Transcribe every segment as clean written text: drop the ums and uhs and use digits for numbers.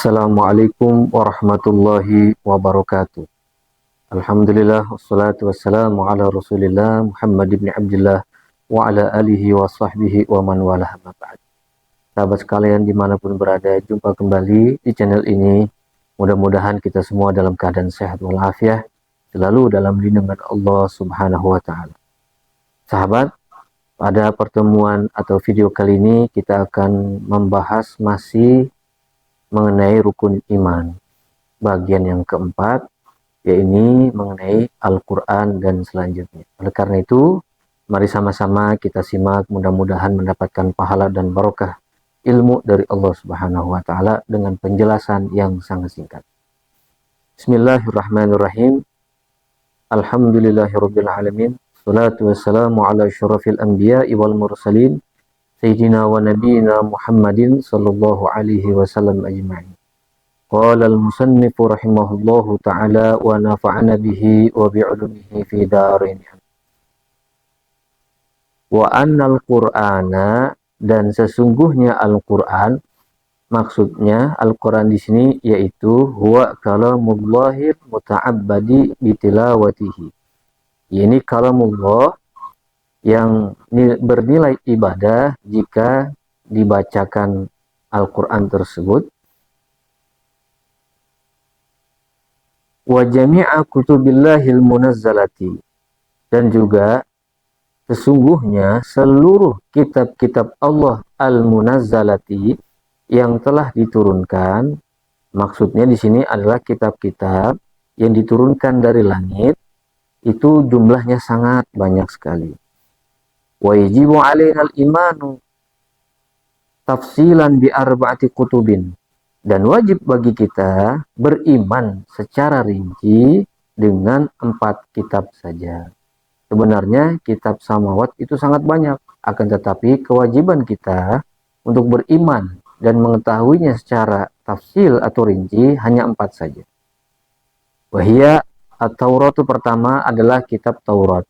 Assalamualaikum warahmatullahi wabarakatuh. Alhamdulillah wassalatu wassalamu ala Rasulillah Muhammad ibn Abdullah wa ala alihi wa sahbihi wa man walah ma ba'd. Sahabat sekalian dimanapun berada, jumpa kembali di channel ini. Mudah-mudahan kita semua dalam keadaan sehat walafiat, selalu dalam lindungan Allah Subhanahu wa taala. Sahabat, pada pertemuan atau video kali ini kita akan membahas masih mengenai rukun iman. Bagian yang keempat, yaitu mengenai Al-Quran dan selanjutnya. Oleh karena itu, mari sama-sama kita simak, mudah-mudahan mendapatkan pahala dan barokah ilmu dari Allah Subhanahu wa taala dengan penjelasan yang sangat singkat. Bismillahirrahmanirrahim. Alhamdulillahirabbil alamin. Salatu wassalamu ala asyrafil anbiya'i wal mursalin sayyidina wa nabiyina Muhammadin sallallahu alaihi wasallam ajma'in. Qala al-musannif rahimahullahu ta'ala wa nafa'ana bihi wa bi'ulumihi fi darin. Wa annal qur'ana, dan sesungguhnya Al-Qur'an, maksudnya Al-Qur'an di sini yaitu huwa kalamullahir muta'abbadi bitilawatihi. Ini kalamullah yang bernilai ibadah jika dibacakan Al-Qur'an tersebut. Wa jami'a kutubillahil munazzalati, dan juga sesungguhnya seluruh kitab-kitab Allah al-munazzalati yang telah diturunkan. Maksudnya di sini adalah kitab-kitab yang diturunkan dari langit, itu jumlahnya sangat banyak sekali. Wa yajibu alaina al-imanu tafsilan bi arba'ati kutubin, dan wajib bagi kita beriman secara rinci dengan 4 kitab saja. Sebenarnya kitab samawat itu sangat banyak, akan tetapi kewajiban kita untuk beriman dan mengetahuinya secara tafsil atau rinci hanya 4 saja. Wahia at-Taurat, pertama adalah kitab Taurat.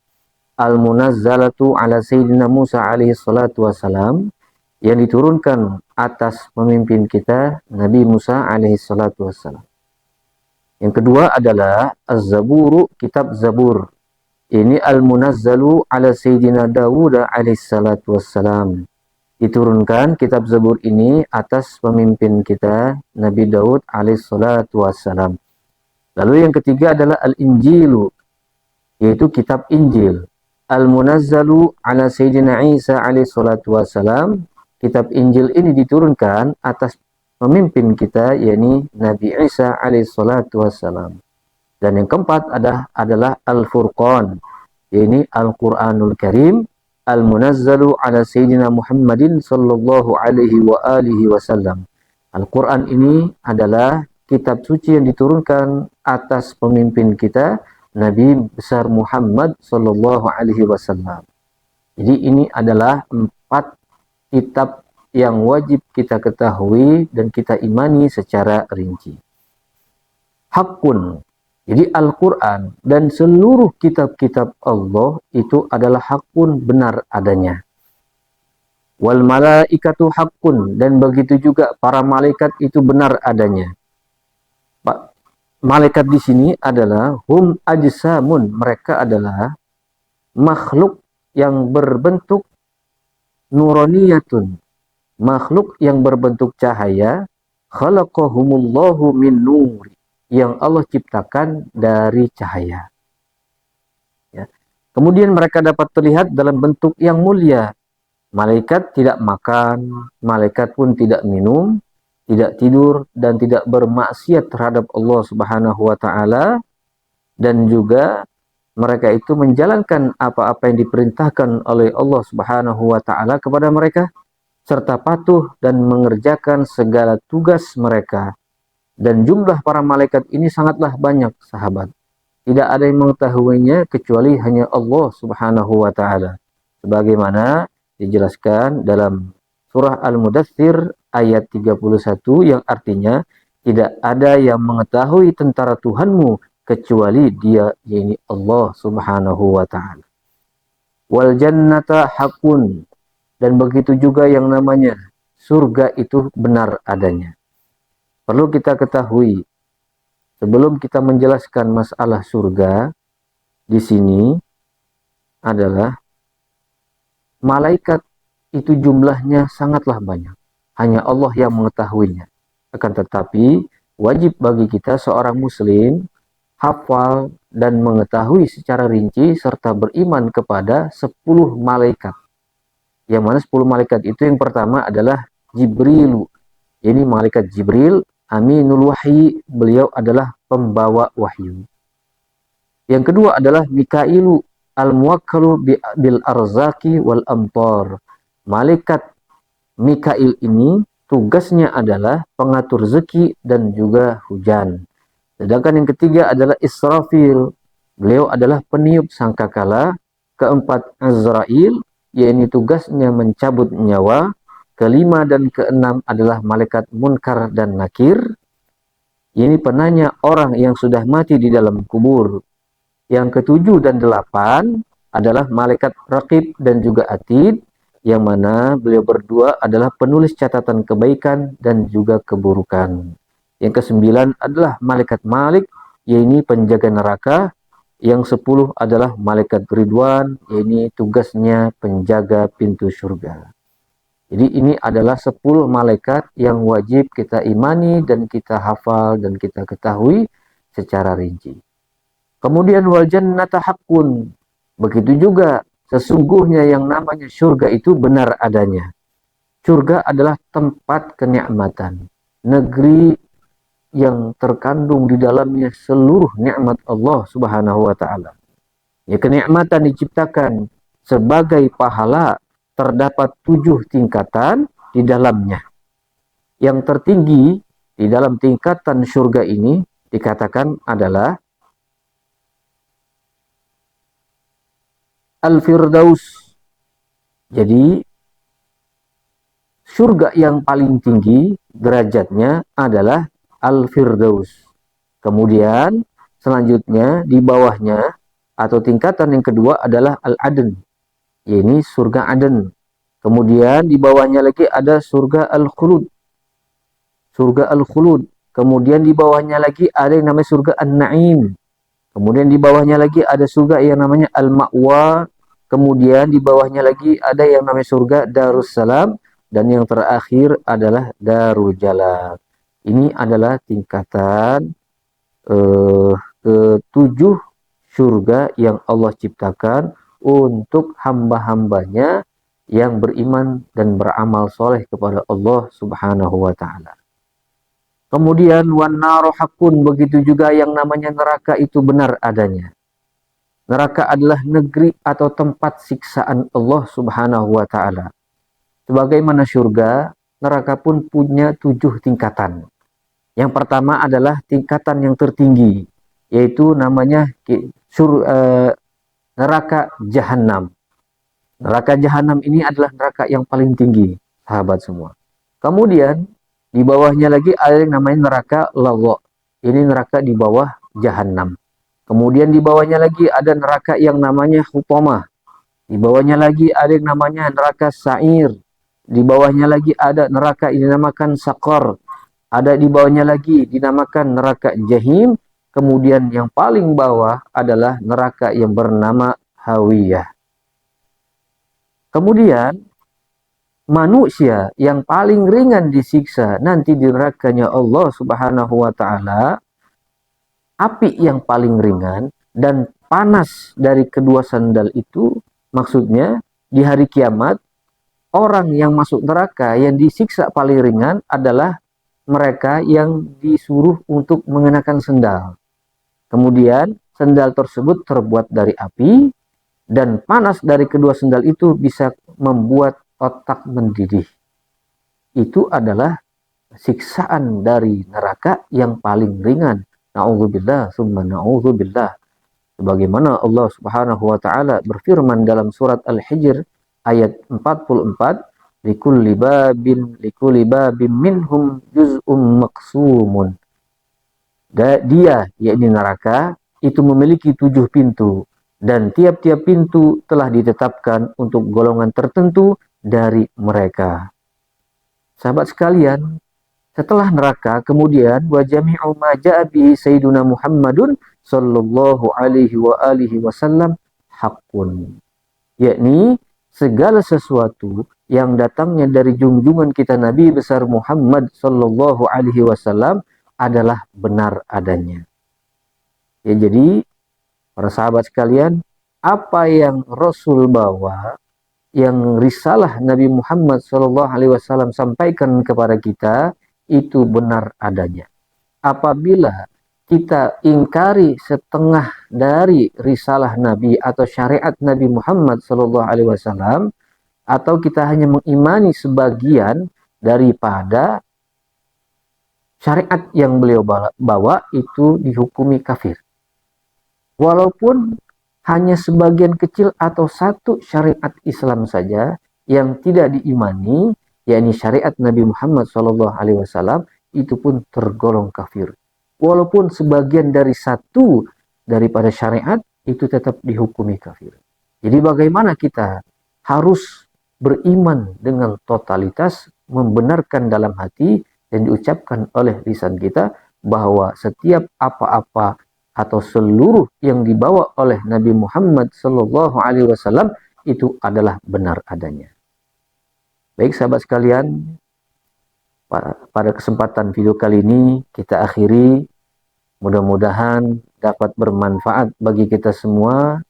Al-munazzalatu ala Sayyidina Musa alaihi salatu wassalam, yang diturunkan atas pemimpin kita Nabi Musa alaihi salatu wassalam. Yang kedua adalah Az-Zaburu, kitab Zabur. Ini al-munazzalu ala Sayyidina Dawud alaihi salatu wassalam. Diturunkan kitab Zabur ini atas pemimpin kita Nabi Daud alaihi salatu wassalam. Lalu yang ketiga adalah Al-Injilu, yaitu kitab Injil. Al-munazzalu ala Sayyidina Isa alaihi salatu wassalam. Kitab Injil ini diturunkan atas pemimpin kita, yakni Nabi Isa alaihi salatu wassalam. Dan yang keempat adalah Al-Furqan, yakni Al-Quranul Karim, Al-Munazzalu ala Sayyidina Muhammadin sallallahu alaihi wa alihi wasallam. Al-Quran ini adalah kitab suci yang diturunkan atas pemimpin kita, Nabi besar Muhammad sallallahu alaihi wasallam. Jadi ini adalah 4 kitab yang wajib kita ketahui dan kita imani secara rinci. Hakun, jadi Al-Quran dan seluruh kitab-kitab Allah itu adalah hakun, benar adanya. Wal malaikatu hakun, dan begitu juga para malaikat itu benar adanya. Malaikat di sini adalah hum ajsamun, mereka adalah makhluk yang berbentuk nuraniyatun, makhluk yang berbentuk cahaya, khalaqahumullahu min nuri, yang Allah ciptakan dari cahaya. Ya. Kemudian mereka dapat terlihat dalam bentuk yang mulia. Malaikat tidak makan, malaikat pun tidak minum, tidak tidur, dan tidak bermaksiat terhadap Allah Subhanahu wa taala, dan juga mereka itu menjalankan apa-apa yang diperintahkan oleh Allah Subhanahu wa taala kepada mereka, serta patuh dan mengerjakan segala tugas mereka. Dan jumlah para malaikat ini sangatlah banyak, sahabat. Tidak ada yang mengetahuinya kecuali hanya Allah Subhanahu wa taala. Sebagaimana dijelaskan dalam surah Al-Mudaththir ayat 31, yang artinya tidak ada yang mengetahui tentara Tuhanmu kecuali Dia, yakni Allah Subhanahu wa taala. Wal jannata hakun, dan begitu juga yang namanya surga itu benar adanya. perlu kita ketahui sebelum kita menjelaskan masalah surga di sini adalah malaikat itu jumlahnya sangatlah banyak. Hanya Allah yang mengetahuinya. Akan tetapi wajib bagi kita seorang muslim hafal dan mengetahui secara rinci serta beriman kepada 10 malaikat. Yang mana 10 malaikat itu yang pertama adalah Jibril. Ini malaikat Jibril, Aminul Wahyi, beliau adalah pembawa wahyu. Yang kedua adalah Mikailu, Al-Muwakkalu bil arzaki wal amtor. Malaikat Mikail ini tugasnya adalah pengatur rezeki dan juga hujan. Sedangkan yang ketiga adalah Israfil. Beliau adalah peniup sangkakala. Keempat Azrail, yaitu tugasnya mencabut nyawa. Kelima dan keenam adalah malaikat Munkar dan Nakir. Ini penanya orang yang sudah mati di dalam kubur. Yang ketujuh dan delapan adalah malaikat Raqib dan juga Atid, yang mana beliau berdua adalah penulis catatan kebaikan dan juga keburukan. Yang kesembilan adalah malaikat Malik, yaitu penjaga neraka. Yang 10 adalah malaikat Ridwan, yaitu tugasnya penjaga pintu surga. Jadi ini adalah 10 malaikat yang wajib kita imani dan kita hafal dan kita ketahui secara rinci. Kemudian wal jannata haqqun. Begitu juga sesungguhnya yang namanya surga itu benar adanya. Surga adalah tempat kenikmatan, negeri yang terkandung di dalamnya seluruh nikmat Allah Subhanahu wa taala. Ya, kenikmatan diciptakan sebagai pahala, terdapat 7 tingkatan di dalamnya. Yang tertinggi di dalam tingkatan surga ini dikatakan adalah Al-Firdaus. Jadi surga yang paling tinggi derajatnya adalah Al-Firdaus. Kemudian selanjutnya di bawahnya atau tingkatan yang kedua adalah Al-Aden. Ini surga Aden. Kemudian di bawahnya lagi ada surga Al-Khulud. Surga Al-Khulud. Kemudian di bawahnya lagi ada yang namanya surga An-Na'im. Kemudian di bawahnya lagi ada surga yang namanya Al-Ma'wa. Kemudian di bawahnya lagi ada yang namanya surga Darussalam. Dan yang terakhir adalah Darul Jalal. Ini adalah tingkatan ke-7 surga yang Allah ciptakan untuk hamba-hambanya yang beriman dan beramal soleh kepada Allah Subhanahu wa ta'ala. Kemudian wan naru haqqun, begitu juga yang namanya neraka itu benar adanya. Neraka adalah negeri atau tempat siksaan Allah Subhanahu wa ta'ala. Sebagaimana surga, neraka pun punya 7 tingkatan. Yang pertama adalah tingkatan yang tertinggi, yaitu namanya neraka Jahanam. Neraka Jahanam ini adalah neraka yang paling tinggi, sahabat semua. Kemudian di bawahnya lagi ada yang namanya neraka Lagha. Ini neraka di bawah Jahanam. Kemudian di bawahnya lagi ada neraka yang namanya Hutamah. Di bawahnya lagi ada yang namanya neraka Sa'ir. Di bawahnya lagi ada neraka yang dinamakan Saqar. Ada di bawahnya lagi dinamakan neraka Jahim. Kemudian yang paling bawah adalah neraka yang bernama Hawiyah. Kemudian manusia yang paling ringan disiksa nanti di nerakanya Allah Subhanahu wa ta'ala, api yang paling ringan dan panas dari kedua sandal itu, maksudnya di hari kiamat orang yang masuk neraka yang disiksa paling ringan adalah mereka yang disuruh untuk mengenakan sendal. Kemudian sendal tersebut terbuat dari api dan panas dari kedua sendal itu bisa membuat otak mendidih. Itu adalah siksaan dari neraka yang paling ringan. Na'udzubillah, summa na'udzubillah. Sebagaimana Allah Subhanahu wa ta'ala berfirman dalam surat Al-Hijr ayat 44, likulli babin minhum juz'um maqsumun. Dia, yakni neraka, itu memiliki 7 pintu. Dan tiap-tiap pintu telah ditetapkan untuk golongan tertentu dari mereka. Sahabat sekalian, setelah neraka, kemudian wa jami'u ma ja'a bihi sayyiduna Muhammadun sallallahu alaihi wasallam haqqun, yakni segala sesuatu yang datangnya dari junjungan kita Nabi besar Muhammad sallallahu alaihi wasallam adalah benar adanya. Ya, jadi para sahabat sekalian, apa yang Rasul bawa, yang risalah Nabi Muhammad sallallahu alaihi wasallam sampaikan kepada kita, itu benar adanya. Apabila kita ingkari setengah dari risalah Nabi atau syariat Nabi Muhammad sallallahu alaihi wasallam, atau kita hanya mengimani sebagian daripada syariat yang beliau bawa, itu dihukumi kafir. Walaupun hanya sebagian kecil atau satu syariat Islam saja yang tidak diimani, yakni syariat Nabi Muhammad SAW, itu pun tergolong kafir. Walaupun sebagian dari satu daripada syariat, itu tetap dihukumi kafir. Jadi bagaimana kita harus beriman dengan totalitas, membenarkan dalam hati, dan diucapkan oleh lisan kita bahwa setiap apa-apa atau seluruh yang dibawa oleh Nabi Muhammad Sallallahu Alaihi Wasallam itu adalah benar adanya. Baik sahabat sekalian, pada kesempatan video kali ini kita akhiri. Mudah-mudahan dapat bermanfaat bagi kita semua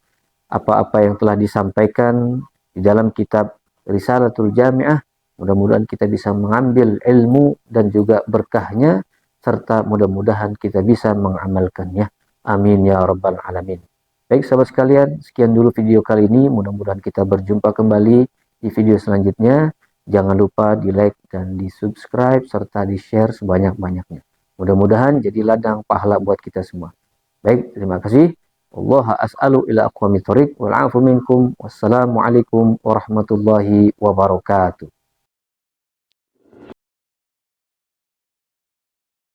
apa-apa yang telah disampaikan di dalam kitab Risalatul Jami'ah. Mudah-mudahan kita bisa mengambil ilmu dan juga berkahnya, serta mudah-mudahan kita bisa mengamalkannya. Amin ya rabbal alamin. Baik sahabat sekalian, sekian dulu video kali ini. Mudah-mudahan kita berjumpa kembali di video selanjutnya. Jangan lupa di like dan di subscribe serta di share sebanyak-banyaknya. Mudah-mudahan jadi ladang pahala buat kita semua. Baik, terima kasih. Allah as'alu ila aqwamit thoriq wal afu minkum. Wassalamualaikum warahmatullahi wabarakatuh.